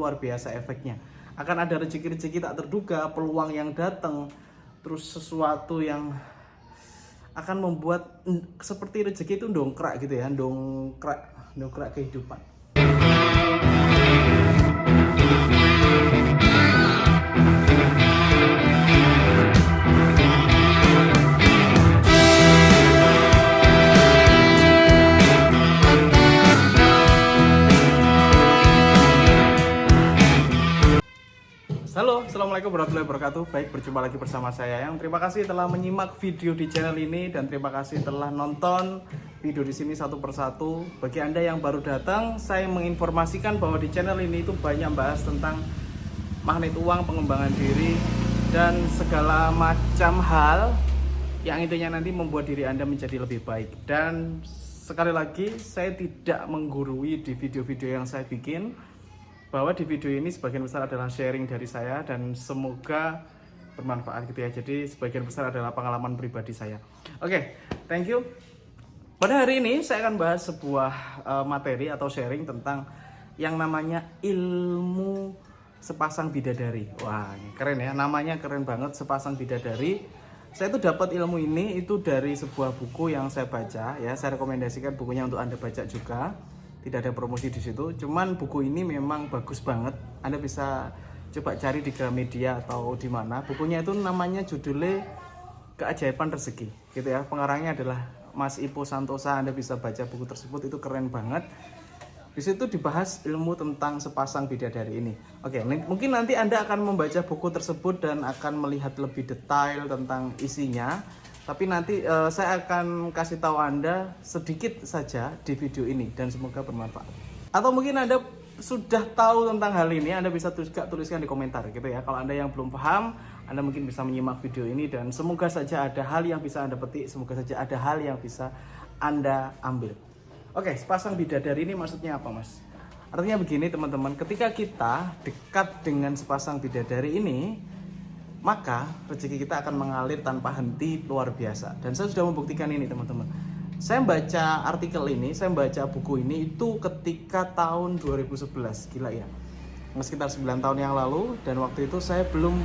luar biasa efeknya. Akan ada rezeki-rezeki tak terduga, peluang yang datang, terus sesuatu yang akan membuat seperti rezeki itu dongkrak gitu ya, dongkrak kehidupan. Halo, assalamualaikum warahmatullahi wabarakatuh. Baik, berjumpa lagi bersama saya Yang. Terima kasih telah menyimak video di channel ini dan terima kasih telah nonton video di sini satu persatu. Bagi Anda yang baru datang, saya menginformasikan bahwa di channel ini itu banyak bahas tentang magnet uang, pengembangan diri, dan segala macam hal yang intinya nanti membuat diri Anda menjadi lebih baik. Dan sekali lagi, saya tidak menggurui di video-video yang saya bikin, bahwa di video ini sebagian besar adalah sharing dari saya dan semoga bermanfaat gitu ya. Jadi sebagian besar adalah pengalaman pribadi saya. Oke, thank you. Pada hari ini saya akan bahas sebuah materi atau sharing tentang yang namanya ilmu sepasang bidadari. Wah, keren ya, namanya keren banget, sepasang bidadari. Saya itu dapat ilmu ini itu dari sebuah buku yang saya baca ya. Saya rekomendasikan bukunya untuk Anda baca juga. Tidak ada promosi di situ, cuman buku ini memang bagus banget. Anda bisa coba cari di Gramedia atau di mana. Bukunya itu namanya judulnya Keajaiban Rezeki, gitu ya. Pengarangnya adalah Mas Ipo Santosa. Anda bisa baca buku tersebut, itu keren banget. Di situ dibahas ilmu tentang sepasang bidadari ini. Oke, mungkin nanti Anda akan membaca buku tersebut dan akan melihat lebih detail tentang isinya. Tapi nanti saya akan kasih tahu Anda sedikit saja di video ini dan semoga bermanfaat. Atau mungkin Anda sudah tahu tentang hal ini, Anda bisa tuliskan di komentar gitu ya. Kalau Anda yang belum paham, Anda mungkin bisa menyimak video ini dan semoga saja ada hal yang bisa Anda petik, semoga saja ada hal yang bisa Anda ambil. Oke, sepasang bidadari ini maksudnya apa, Mas? Artinya begini, teman-teman, ketika kita dekat dengan sepasang bidadari ini, maka rezeki kita akan mengalir tanpa henti luar biasa. Dan saya sudah membuktikan ini, teman-teman. Saya baca artikel ini, saya baca buku ini itu ketika tahun 2011. Gila ya, sekitar 9 tahun yang lalu. Dan waktu itu saya belum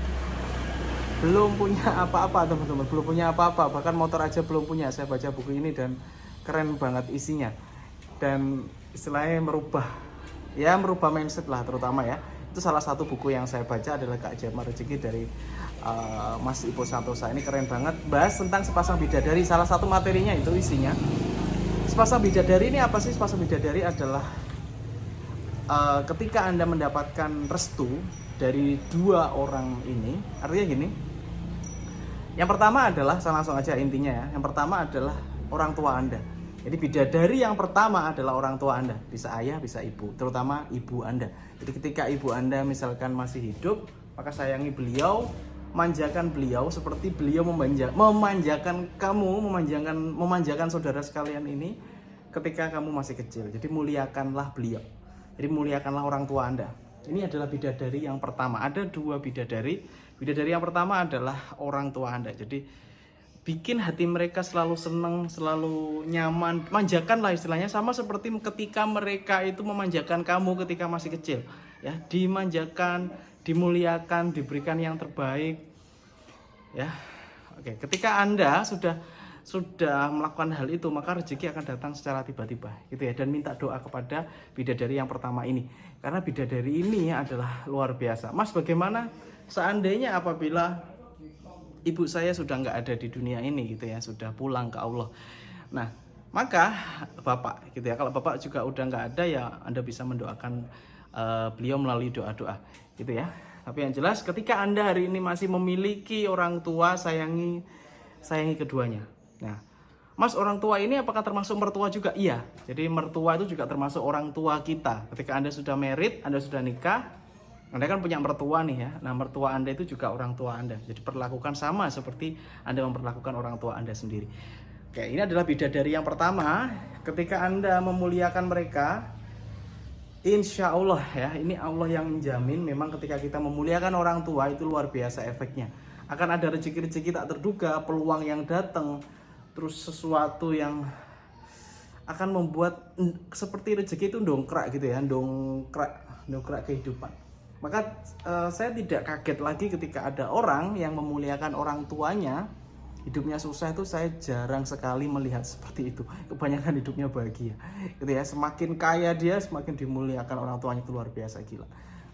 punya apa-apa, teman-teman. Belum punya apa-apa, bahkan motor aja belum punya. Saya baca buku ini dan keren banget isinya. Dan istilahnya merubah mindset lah, terutama ya. Itu salah satu buku yang saya baca adalah Keajaiban Rezeki dari Mas Ipo Santosa. Ini keren banget, bahas tentang sepasang bidadari. Salah satu materinya itu isinya sepasang bidadari. Ini apa sih sepasang bidadari? Adalah ketika Anda mendapatkan restu dari dua orang ini. Artinya gini, yang pertama adalah, saya langsung aja intinya ya. Yang pertama adalah orang tua Anda. Jadi bidadari yang pertama adalah orang tua Anda, bisa ayah, bisa ibu, terutama ibu Anda. Jadi ketika ibu Anda misalkan masih hidup, maka sayangi beliau, manjakan beliau seperti beliau memanjakan kamu, memanjakan saudara sekalian ini ketika kamu masih kecil. Jadi muliakanlah beliau. Jadi muliakanlah orang tua Anda. Ini adalah bidadari yang pertama. Ada dua bidadari. Bidadari yang pertama adalah orang tua Anda. Jadi bikin hati mereka selalu senang, selalu nyaman, manjakan lah istilahnya, sama seperti ketika mereka itu memanjakan kamu ketika masih kecil ya, dimanjakan, dimuliakan, diberikan yang terbaik ya. Oke, ketika Anda sudah melakukan hal itu, maka rezeki akan datang secara tiba-tiba gitu ya. Dan minta doa kepada bidadari yang pertama ini, karena bidadari ini adalah luar biasa. Mas, bagaimana seandainya apabila ibu saya sudah nggak ada di dunia ini gitu ya, sudah pulang ke Allah. Nah, maka bapak gitu ya, kalau bapak juga udah nggak ada ya, Anda bisa mendoakan beliau melalui doa-doa gitu ya. Tapi yang jelas ketika Anda hari ini masih memiliki orang tua, sayangi keduanya. Nah, Mas, orang tua ini apakah termasuk mertua juga? Iya. Jadi mertua itu juga termasuk orang tua kita. Ketika Anda sudah married, Anda sudah nikah, Anda kan punya mertua nih ya. Nah, mertua Anda itu juga orang tua Anda. Jadi perlakukan sama seperti Anda memperlakukan orang tua Anda sendiri. Oke, ini adalah bidadari yang pertama. Ketika Anda memuliakan mereka, insya Allah ya, ini Allah yang menjamin. Memang ketika kita memuliakan orang tua itu luar biasa efeknya. Akan ada rezeki-rezeki tak terduga, peluang yang datang, terus sesuatu yang akan membuat seperti rezeki itu dongkrak gitu ya, dongkrak kehidupan. Maka saya tidak kaget lagi ketika ada orang yang memuliakan orang tuanya. Hidupnya susah itu saya jarang sekali melihat seperti itu. Kebanyakan hidupnya bahagia gitu ya. Semakin kaya dia, semakin dimuliakan orang tuanya, itu luar biasa, gila.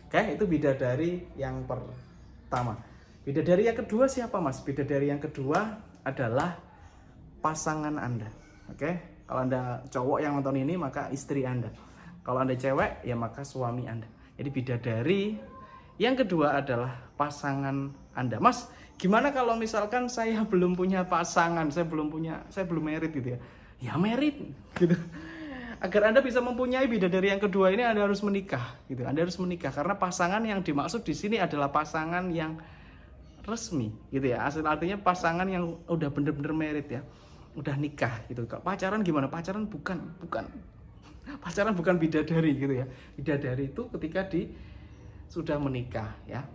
Oke, itu bidadari yang pertama. Bidadari yang kedua siapa mas? Bidadari yang kedua adalah pasangan Anda. Oke, kalau Anda cowok yang nonton ini maka istri Anda. Kalau Anda cewek ya maka suami Anda. Jadi bidadari yang kedua adalah pasangan Anda. Mas, gimana kalau misalkan saya belum punya pasangan, saya belum married gitu ya? Ya married gitu. Agar Anda bisa mempunyai bidadari yang kedua ini, Anda harus menikah gitu. Anda harus menikah karena pasangan yang dimaksud di sini adalah pasangan yang resmi gitu ya. Artinya pasangan yang udah bener-bener married ya. Udah nikah gitu. Pacaran gimana? Pacaran bukan pacaran bukan bidadari gitu ya. Bidadari itu ketika sudah menikah ya.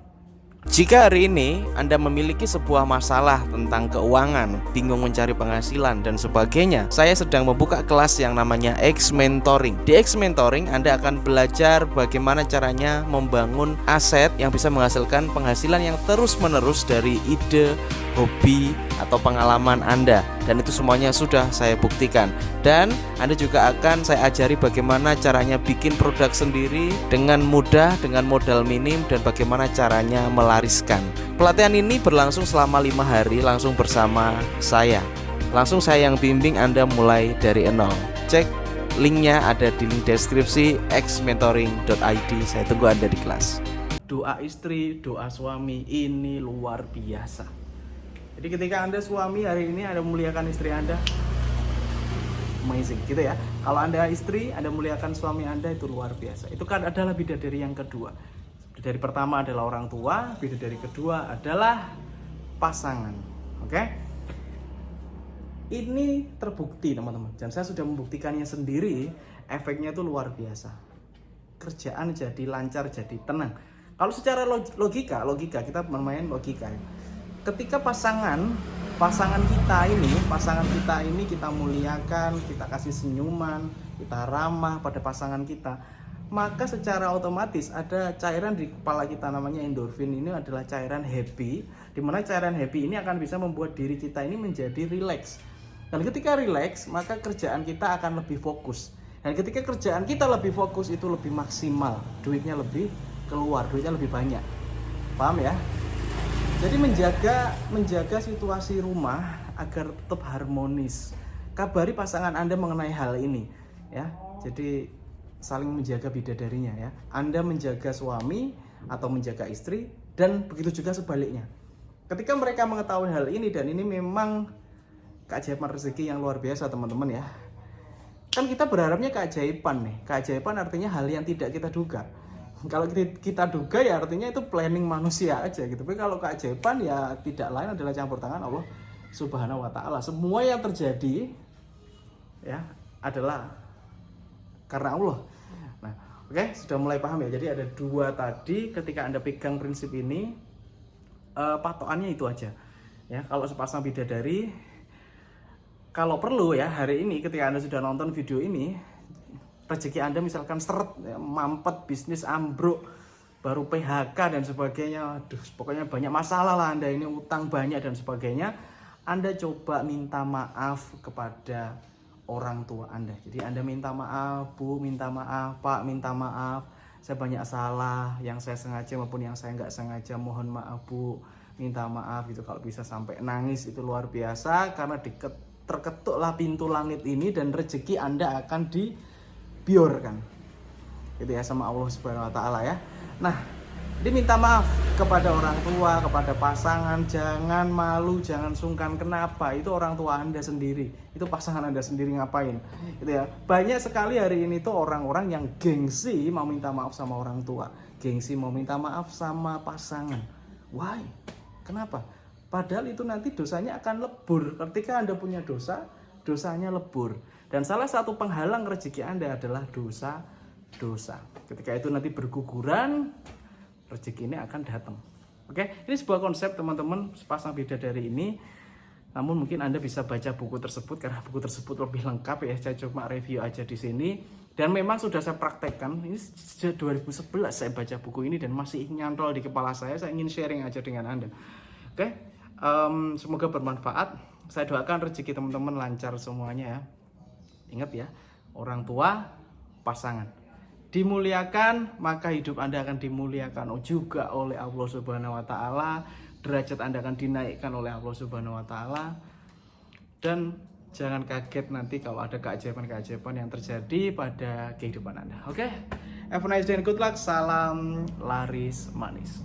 Jika hari ini Anda memiliki sebuah masalah tentang keuangan, bingung mencari penghasilan dan sebagainya, saya sedang membuka kelas yang namanya X Mentoring. Di X Mentoring Anda akan belajar bagaimana caranya membangun aset yang bisa menghasilkan penghasilan yang terus-menerus dari ide, hobi, atau pengalaman Anda. Dan itu semuanya sudah saya buktikan. Dan Anda juga akan saya ajari bagaimana caranya bikin produk sendiri dengan mudah, dengan modal minim, dan bagaimana caranya melariskan. Pelatihan ini berlangsung selama 5 hari langsung bersama saya. Langsung saya yang bimbing Anda mulai dari nol. Cek linknya ada di link deskripsi xmentoring.id. Saya tunggu Anda di kelas. Doa istri, doa suami ini luar biasa. Jadi ketika Anda suami hari ini Anda memuliakan istri Anda, amazing gitu ya. Kalau Anda istri, Anda muliakan suami Anda, itu luar biasa. Itu kan adalah bidadari yang kedua. Bidadari pertama adalah orang tua, bidadari kedua adalah pasangan. Oke? Ini terbukti teman-teman. Dan saya sudah membuktikannya sendiri, efeknya itu luar biasa. Kerjaan jadi lancar, jadi tenang. Kalau secara logika kita bermain logika ya. Ketika pasangan kita ini kita muliakan, kita kasih senyuman, kita ramah pada pasangan kita, maka secara otomatis ada cairan di kepala kita namanya endorfin. Ini adalah cairan happy, di mana cairan happy ini akan bisa membuat diri kita ini menjadi rileks. Dan ketika rileks, maka kerjaan kita akan lebih fokus. Dan ketika kerjaan kita lebih fokus, itu lebih maksimal, duitnya lebih keluar, duitnya lebih banyak. Paham ya? Jadi menjaga situasi rumah agar tetap harmonis. Kabari pasangan Anda mengenai hal ini ya. Jadi saling menjaga bidadarinya ya. Anda menjaga suami atau menjaga istri, dan begitu juga sebaliknya. Ketika mereka mengetahui hal ini, dan ini memang keajaiban rezeki yang luar biasa teman-teman ya. Kan kita berharapnya keajaiban nih. Keajaiban artinya hal yang tidak kita duga. Kalau kita duga ya artinya itu planning manusia aja gitu. Tapi kalau keajaiban ya tidak lain adalah campur tangan Allah Subhanahu wa taala. Semua yang terjadi ya adalah karena Allah. Nah, oke, sudah mulai paham ya. Jadi ada dua tadi, ketika Anda pegang prinsip ini, patokannya itu aja. Ya, kalau sepasang bidadari, kalau perlu ya hari ini ketika Anda sudah nonton video ini, rezeki Anda misalkan seret, ya, mampet, bisnis ambruk, baru PHK dan sebagainya, aduh pokoknya banyak masalah lah Anda ini, utang banyak dan sebagainya, Anda coba minta maaf kepada orang tua Anda. Jadi Anda minta maaf, Bu, minta maaf, Pak, minta maaf, saya banyak salah, yang saya sengaja maupun yang saya nggak sengaja, mohon maaf Bu, minta maaf gitu. Kalau bisa sampai nangis itu luar biasa, karena terketuklah pintu langit ini dan rezeki Anda akan dibiarkan gitu ya sama Allah Subhanahu wa taala ya. Nah, diminta maaf kepada orang tua, kepada pasangan, jangan malu, jangan sungkan. Kenapa? Itu orang tua Anda sendiri, itu pasangan Anda sendiri, ngapain gitu ya. Banyak sekali hari ini tuh orang-orang yang gengsi mau minta maaf sama orang tua, gengsi mau minta maaf sama pasangan. Why? Kenapa? Padahal itu nanti dosanya akan lebur. Ketika Anda punya dosa, dosanya lebur. Dan salah satu penghalang rezeki Anda adalah dosa. Ketika itu nanti berguguran, rezeki ini akan datang. Oke, ini sebuah konsep teman-teman, sepasang bidadari ini Namun mungkin Anda bisa baca buku tersebut karena buku tersebut lebih lengkap ya. Saya cuma review aja di sini. Dan memang sudah saya praktekkan. Ini sejak 2011 saya baca buku ini dan masih nyantol di kepala saya. Saya ingin sharing aja dengan Anda. Oke, semoga bermanfaat. Saya doakan rezeki teman-teman lancar semuanya ya. Ingat ya, orang tua, pasangan dimuliakan, maka hidup Anda akan dimuliakan juga oleh Allah Subhanahu wa taala. Derajat Anda akan dinaikkan oleh Allah Subhanahu wa taala. Dan jangan kaget nanti kalau ada keajaiban-keajaiban yang terjadi pada kehidupan Anda. Oke? Have a nice day and good luck. Salam laris manis.